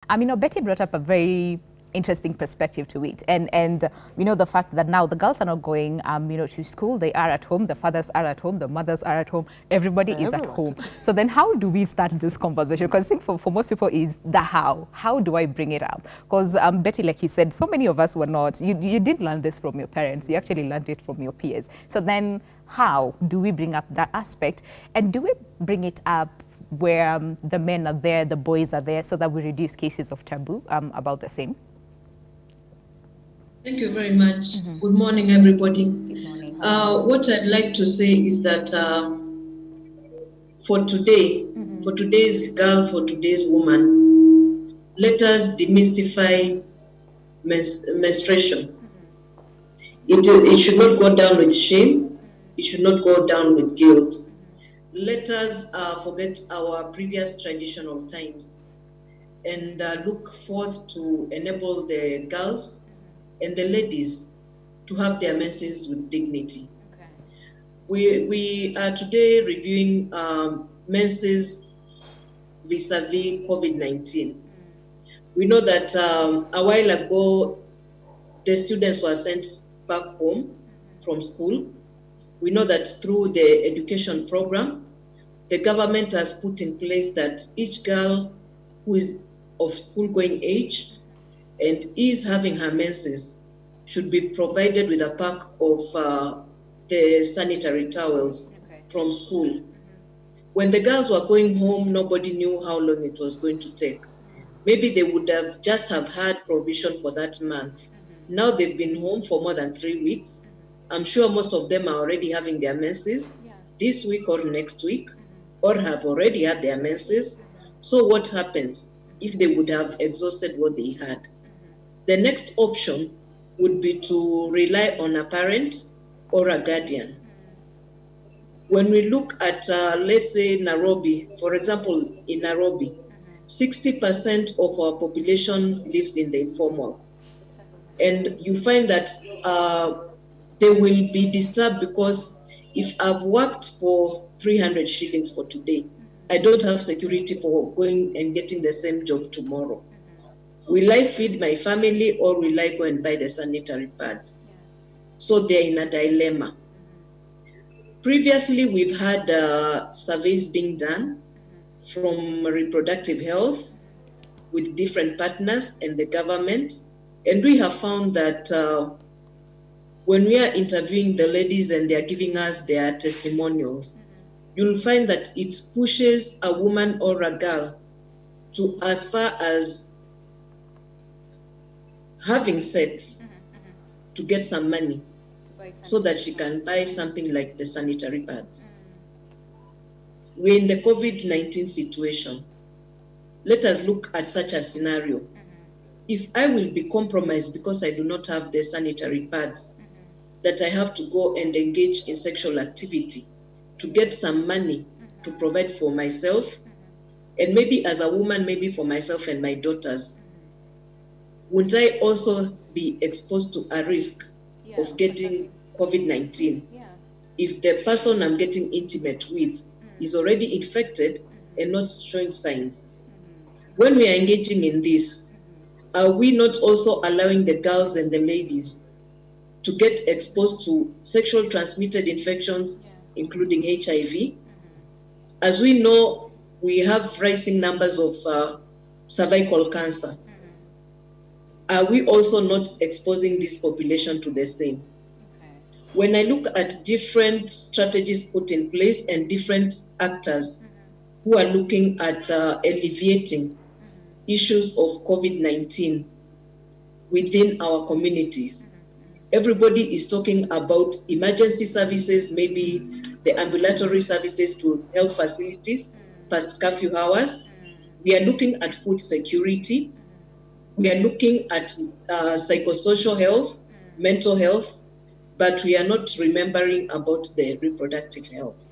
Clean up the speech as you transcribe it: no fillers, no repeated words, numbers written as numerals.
Betty brought up a very interesting perspective to it, and the fact that now the girls are not going to school, they are at home, the fathers are at home, the mothers are at home, everybody is at home. So then how do we start this conversation? Because I think for most people is the how do I bring it up? Because Betty, like he said, so many of us were not, you didn't learn this from your parents, you actually learned it from your peers. So then how do we bring up that aspect, and do we bring it up where the men are there, the boys are there, so that we reduce cases of taboo about the same? Thank you very much. Good morning, everybody. Good morning. What I'd like to say is that for today, for today's girl, for today's woman, let us demystify menstruation. It should not go down with shame. It should not go down with guilt. Let us forget our previous traditional times and look forth to enable the girls and the ladies to have their menses with dignity. Okay. We are today reviewing menses vis-a-vis COVID-19. We know that a while ago, the students were sent back home from school. We know that through the education program, the government has put in place that each girl who is of school-going age and is having her menses should be provided with a pack of the sanitary towels from school. When the girls were going home, nobody knew how long it was going to take. Maybe they would have just have had provision for that month. Now they've been home for more than 3 weeks. I'm sure most of them are already having their menses this week or next week, or have already had their menses. So what happens if they would have exhausted what they had? The next option would be to rely on a parent or a guardian. When we look at, let's say, Nairobi, for example, in Nairobi, 60% of our population lives in the informal. And you find that they will be disturbed because if I've worked for 300 shillings for today, I don't have security for going and getting the same job tomorrow. Will I feed my family or will I go and buy the sanitary pads? So they're in a dilemma. Previously, we've had surveys being done from reproductive health with different partners and the government. And we have found that when we are interviewing the ladies and they're giving us their testimonials, you'll find that it pushes a woman or a girl to as far as having sex to get some money so that she can buy something like the sanitary pads. We're in the COVID-19 situation. Let us look at such a scenario. If I will be compromised because I do not have the sanitary pads, that I have to go and engage in sexual activity to get some money to provide for myself, and maybe as a woman, maybe for myself and my daughters, would I also be exposed to a risk of getting COVID-19 if the person I'm getting intimate with is already infected and not showing signs? When we are engaging in this, are we not also allowing the girls and the ladies to get exposed to sexual transmitted infections, including HIV? As we know, we have rising numbers of cervical cancer. Are we also not exposing this population to the same? When I look at different strategies put in place and different actors who are looking at alleviating issues of COVID-19 within our communities, everybody is talking about emergency services, maybe the ambulatory services to health facilities past curfew hours. We are looking at food security. We are looking at psychosocial health, mental health, but we are not remembering about the reproductive health.